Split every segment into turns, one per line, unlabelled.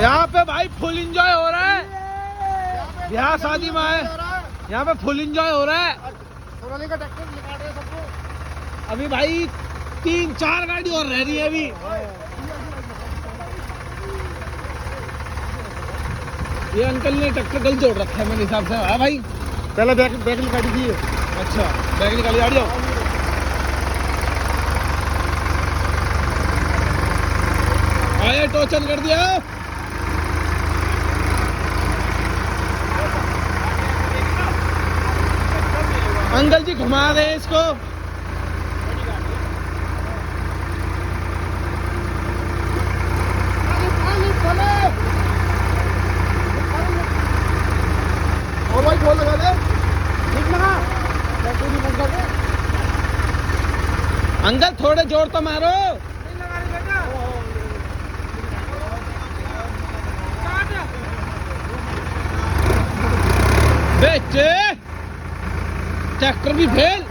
यहाँ पे भाई फुल एंजॉय हो रहा है, ब्याह शादी में है, यहाँ पे फुल एंजॉय हो रहा है।
सोनालिका ट्रैक्टर निकाल रहे हैं सबको।
अभी भाई 3-4 गाड़ी और रह रही है अभी। ये अंकल ने ट्रैक्टर कल जोड़ रखा है मेरे हिसाब से। हाँ भाई,
पहले बैग निकाली थी।
अच्छा बैग निकाली, आ जाओ। आया टोचन कर दिया। अंकल जी घुमा दे इसको।
और भाई बोल लगा दे, ठीक लगा।
अंकल थोड़े जोर तो मारो। बेचे ट्रैक्टर भी फेल,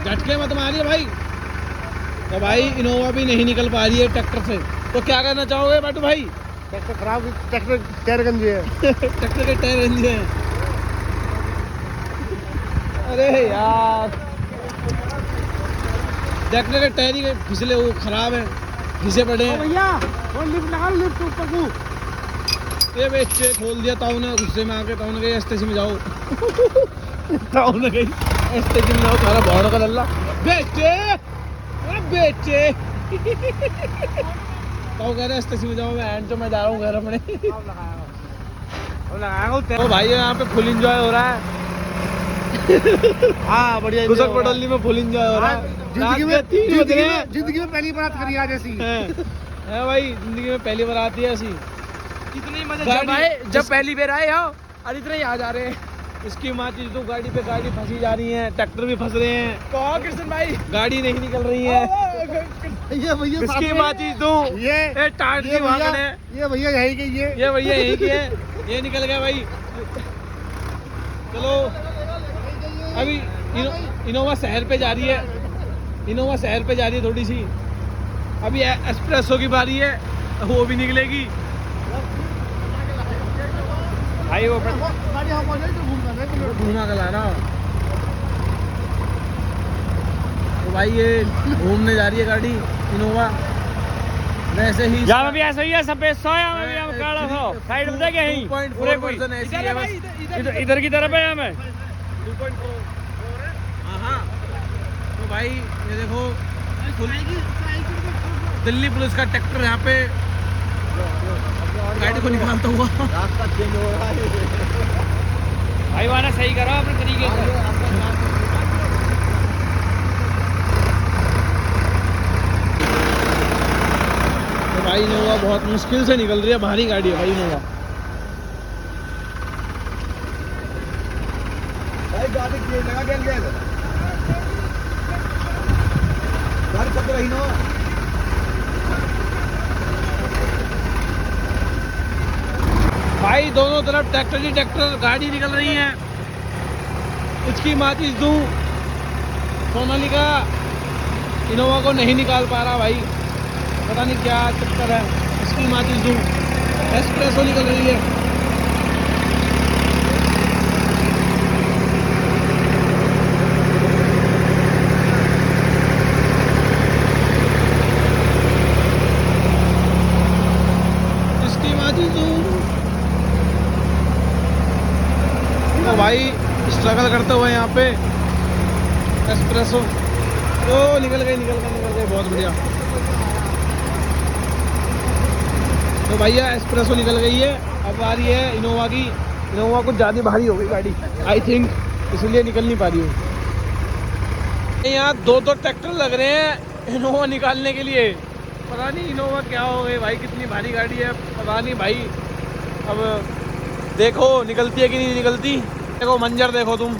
झटके मत मारिए भाई। तो भाई इनोवा भी नहीं निकल पा रही है ट्रैक्टर से, तो क्या करना चाहोगे बाटू भाई?
ट्रैक्टर खराब, ट्रैक्टर टायर गंजे है।
ट्रैक्टर के टायर गंजे हैं। अरे यार ट्रैक्टर के टायर ही फिसले, वो खराब है, घिसे पड़े हैं।
भैया वो लिफ्ट लगा लो, लिफ्ट ऊपर को।
ये बेचे खोल दिया ताऊ ने, गुस्से में आके ताऊ ने कही स्टेशन में जाओ। ताऊ ने कही स्टेशन में जाओ, तुम्हारा भाड़ का लल्ला बेचे बेचे। ताऊ कह रहे स्टेशन में जाओ, मैं जा रहा हूँ घर अपने। तो भाई यहाँ पे फुल एंजॉय हो रहा है।
हाँ बढ़िया।
गुजक पटोली में फुल एंजॉय हो रहा है।
जिंदगी में पहली बार करी आज ऐसी
है भाई, जिंदगी में पहली बार आती है ऐसी।
कितनी मजा जब पहली बार आए हो और इतने ही आ जा रहे हैं।
इसकी माँ चीज तो गाड़ी पे गाड़ी फंसी जा रही है, ट्रैक्टर भी फंस रहे हैं।
कहो कृष्ण भाई,
गाड़ी नहीं निकल रही है।
ये भैया
इसकी माँ चीज तू ये टाट की भागन है।
ये भैया यही के
ये भैया यही की है, ये निकल गया भाई। चलो अभी इनोवा शहर पे जा रही है, इनोवा शहर पे जा रही है थोड़ी सी। अभी एस्प्रेसो की बारी है, वो भी निकलेगी भाई। वो घूमा कर ला रहा। तो भाई ये घूमने जा रही है गाड़ी इनोवा। वैसे ही
यहाँ भी ऐसा ही है, सब यहाँ में भी हम काला हो साइड में देखे यहीं पूरे कोई इधर की तरफ है। यहाँ में
2.4। हाँ तो भाई ये देखो दिल्ली पुलिस का ट्रैक्टर यहाँ पे गाड़ी को निकालता हुआ।
रास्ता चेंज हो रहा है
भाई, वाना सही करो अपने तरीके से।
तो भाई इनोवा बहुत मुश्किल से निकल रही है, भारी गाड़ी है भाई इनोवा।
भाई गाड़ी चेंज लगा गेल गेल गाड़ी कब रही नो।
भाई दोनों तरफ ट्रैक्टर ही ट्रैक्टर, गाड़ी निकल रही है। इसकी माचिस दूं, सोनालिका इनोवा को नहीं निकाल पा रहा भाई, पता नहीं क्या चक्कर है। इसकी माचिस दूं, एस्प्रेसो निकल रही है। इसकी माचिस दूं। तो भाई स्ट्रगल करते हुए यहाँ पे एस्प्रेसो, ओ निकल गई बहुत बढ़िया। तो भैया एस्प्रेसो निकल गई है, अब आ रही है इनोवा की। इनोवा कुछ ज़्यादा भारी हो गई गाड़ी आई थिंक, इसलिए निकल नहीं पा रही है। यहाँ 2 ट्रैक्टर लग रहे हैं इनोवा निकालने के लिए। पता नहीं इनोवा क्या हो गई भाई, कितनी भारी गाड़ी है पता नहीं भाई। अब देखो निकलती है कि नहीं निकलती। देखो मंजर देखो तुम,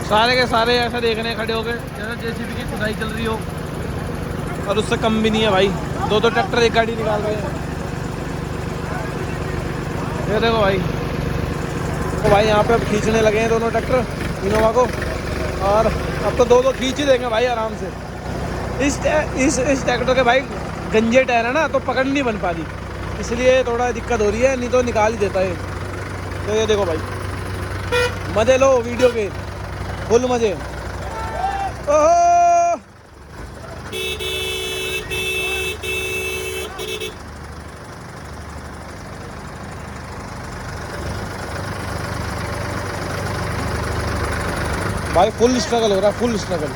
सारे के सारे ऐसा देखने खड़े हो गए जैसे जेसीबी की खुदाई चल रही हो, और उससे कम भी नहीं है भाई। 2 ट्रैक्टर एक गाड़ी निकाल रहे हैं। ये देखो भाई, तो भाई यहाँ पे अब खींचने लगे हैं दोनों ट्रैक्टर इनोवा को, और अब तो 2 खींच ही देंगे भाई आराम से। इस ट्रैक्टर के भाई गंजे टायर है ना, तो पकड़ नहीं बन पा रही, इसलिए थोड़ा दिक्कत हो रही है, नहीं तो निकाल ही देता है। तो ये देखो भाई, मज़े लो वीडियो के, फुल मज़े। ओहो भाई, फुल स्ट्रगल हो रहा है, फुल स्ट्रगल।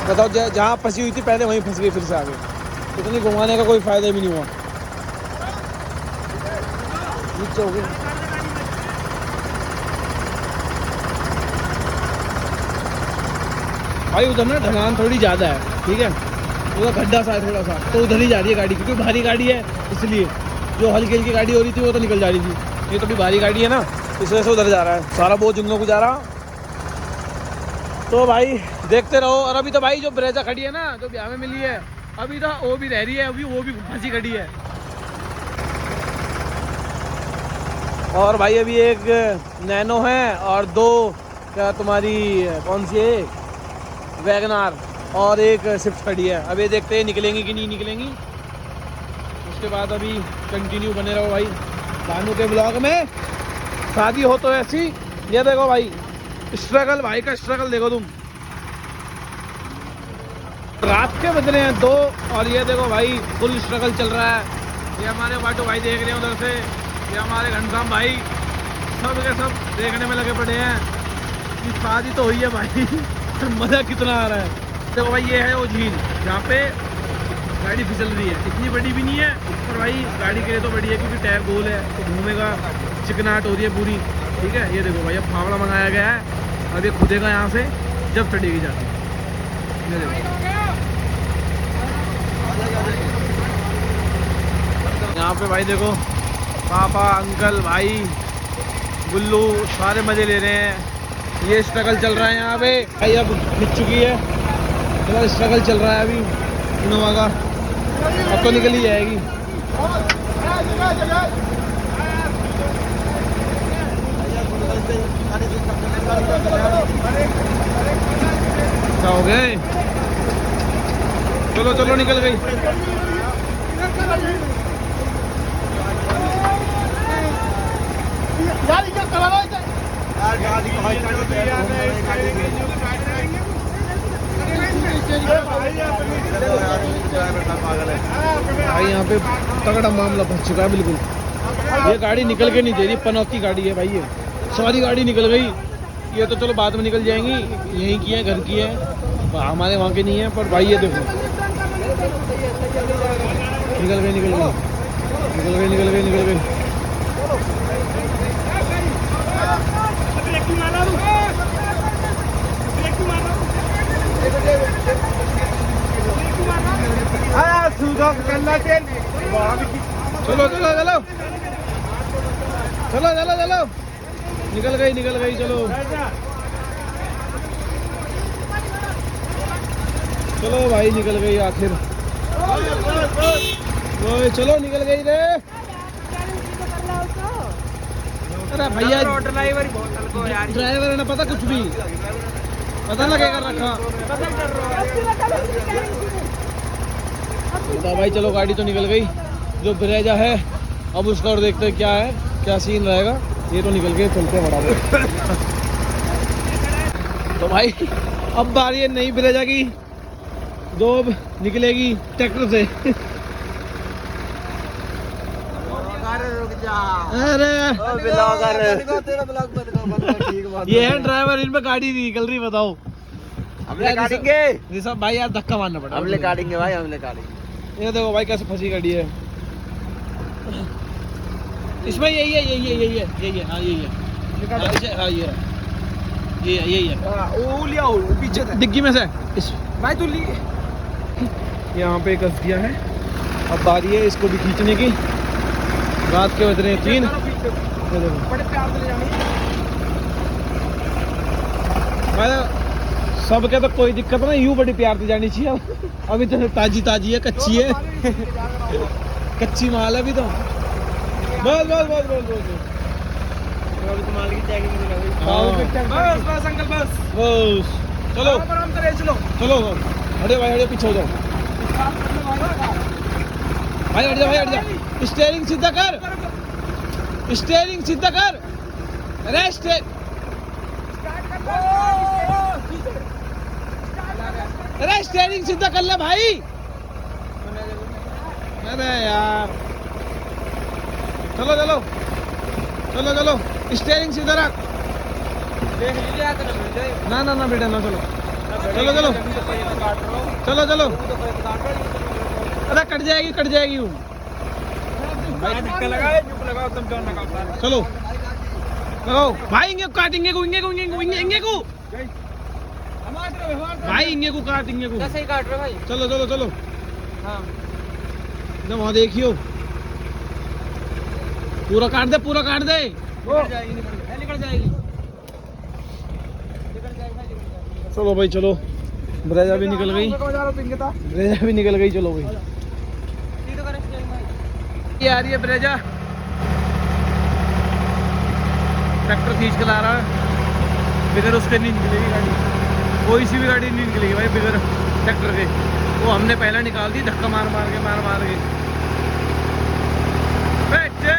बताओ, जहाँ फंसी हुई थी पहले वहीं फंस गई, फिर से आगे। इतनी घुमाने का कोई फायदा भी नहीं हुआ। नीचे हो गए भाई, उधर ना ढलान थोड़ी ज़्यादा है, ठीक है, उधर गड्ढा सा है थोड़ा सा, तो उधर ही जा रही है गाड़ी, क्योंकि भारी गाड़ी है इसलिए। जो हल्की हल्की गाड़ी हो रही थी वो तो निकल जा रही थी, ये तो भी भारी गाड़ी है ना, इस वजह से उधर जा रहा है, सारा बोझ उन लोगों को जा रहा। तो भाई देखते रहो। और अभी तो भाई जो ब्रेजा खड़ी है ना, जो ब्याह में मिली है, अभी तो वो भी रह रही है, अभी वो भी फंसी खड़ी है। और भाई अभी एक नैनो है और दो क्या तुम्हारी कौन सी है, वैगनार, और एक स्विफ्ट खड़ी है। अब ये देखते हैं निकलेंगी कि नहीं निकलेंगी, उसके बाद अभी कंटिन्यू बने रहो भाई भानु के ब्लॉग में। शादी हो तो ऐसी। ये देखो भाई स्ट्रगल, भाई का स्ट्रगल देखो तुम। रात के बज रहे हैं 2 और ये देखो भाई फुल स्ट्रगल चल रहा है। ये हमारे बाटो भाई देख रहे हैं उधर से, ये हमारे घनश्याम भाई, सब के सब देखने में लगे पड़े हैं कि शादी तो हुई है भाई। मज़ा कितना आ रहा है। देखो भाई ये है वो झील जहाँ पे गाड़ी फिसल रही है, इतनी बड़ी भी नहीं है पर भाई गाड़ी के लिए तो बड़ी है, क्योंकि टायर गोल है तो घूमेगा, चिकनाहट हो रही है पूरी, ठीक है। ये देखो भाई अब फावड़ा मंगाया गया है, अब ये खुदेगा यहाँ से जब चढ़ेगी जाती है। ये देखो यहाँ पे भाई देखो पापा, अंकल, भाई, गुल्लू सारे मज़े ले रहे हैं। ये स्ट्रगल चल रहा है यहाँ पे भाई, अब खिंच चुकी है, थोड़ा स्ट्रगल चल रहा है अभी इनोवा का, अब तो निकल ही जाएगी। क्या हो गए, चलो चलो निकल गई। भाई यहाँ पे तगड़ा मामला फंस चुका है बिल्कुल। ये गाड़ी निकल के नहीं दे रही, पनौती गाड़ी है भाई, ये सारी गाड़ी निकल गई। ये तो चलो बाद में निकल जाएंगी, यहीं की है, घर की है, हमारे वहाँ के नहीं है, पर भाई ये देखो निकल गई निकल गई निकल गई निकल गई निकल गई। चलो चलो चलो चलो चलो चलो, निकल गई चलो चलो भाई निकल गई आखिर। ओए चलो निकल गई रे। अरे भैया ड्राइवर है ना, पता कुछ भी पता लगेगा रखा। तो भाई चलो गाड़ी तो निकल गई, जो ब्रेजा है अब उसका और देखते हैं क्या है, क्या सीन रहेगा। ये तो निकल गए, चलते हैं बड़ा। तो भाई अब बारी है नई ब्रेजा की, जो अब निकलेगी ट्रैक्टर से। अरे ये है ड्राइवर, इन पे गाड़ी नहीं निकल रही, बताओ
हम काटेंगे
ऋषभ भाई, यार धक्का मारना पड़ा।
हम काटेंगे भाई, हम काटेंगे।
ये देखो भाई कैसे फंसी गाड़ी है इसमें। यही है यही है यही है यही है, हाँ यही है, हाँ यही है।
वो लिया पीछे
डिग्गी में से इस
भाई तू ली।
यहाँ पे कस दिया है, अब बारी है इसको भी खींचने की। रात के बज रहे हैं 3।
बड़े प्यार से ले जानी
सब के तो कोई दिक्कत नहीं, यूं बड़ी प्यार से जानी चाहिए। अभी तो ताजी ताजी है, कच्ची है, कच्ची माल है अभी तो। बस बस बस बस बस
माल की चेकिंग
हाँ।
बस बस अंकल बस
बस चलो
आराम से चलो
चलो। हटे भाई हटे, पीछे हो जाओ भाई, हट जा भाई, हट जा। स्टीयरिंग सीधा कर, स्टीयरिंग सीधा कर। अरे अरे स्टीयरिंग सीधा कर ले भाई। अरे यार, चलो चलो चलो चलो, स्टीयरिंग सीधा रख। ना ना ना बेटा ना, चलो चलो चलो चलो चलो। अरे कट जाएगी वो। चलो लगाओ भाई, इंगे को काटेंगे को, इंगे को भाई, इंगे को काट, इंगे को
सही काट रहे भाई।
चलो चलो चलो।
हाँ
ना वहाँ देखियो, पूरा काट दे, पूरा काट दे।
निकल जाएगी।
चलो भाई चलो, ब्रेजा भी निकल गई, ब्रेजा भी निकल गई। चलो भाई, ये आ रही है ब्रेजा, ट्रैक्टर खींच के ला रहा है। बगैर उसके नहीं निकलेगी गाड़ी, कोई सी भी गाड़ी नहीं निकलेगी भाई बगैर ट्रैक्टर के। वो हमने पहले निकाल दी, धक्का मार मार के बैठे।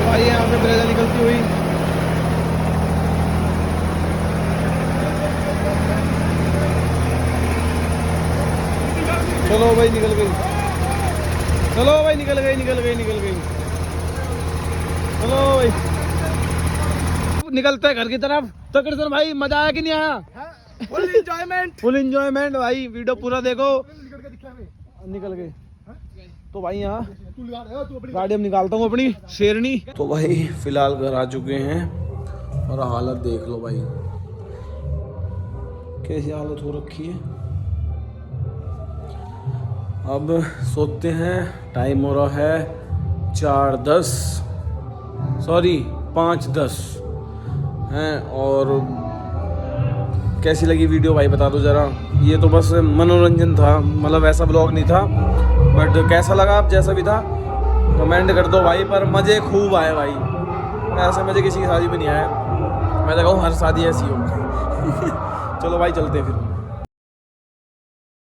भाई यहाँ पे ब्रेजा निकलती हुई, चलो भाई निकल गई, चलो भाई निकल गई। चलो भाई निकलते हैं घर की तरफ। तो कृष्ण भाई मजा आया कि नहीं आया? फुल एंजॉयमेंट भाई, वीडियो पूरा देखो। निकल गए तो भाई यहाँ गाड़ी हम निकालता हूँ अपनी शेरनी। तो भाई फिलहाल घर आ चुके हैं और हालत देख लो भाई, कैसी हालत हो रखी है। अब सोते हैं, टाइम हो रहा है 5:10 हैं। और कैसी लगी वीडियो भाई बता दो ज़रा। ये तो बस मनोरंजन था, मतलब ऐसा ब्लॉग नहीं था, बट कैसा लगा आप जैसा भी था कमेंट कर दो भाई। पर मज़े खूब आए भाई, ऐसे मज़े किसी की शादी में नहीं आया। मैं तो कहूँ हर शादी ऐसी हो। चलो भाई चलते हैं फिर।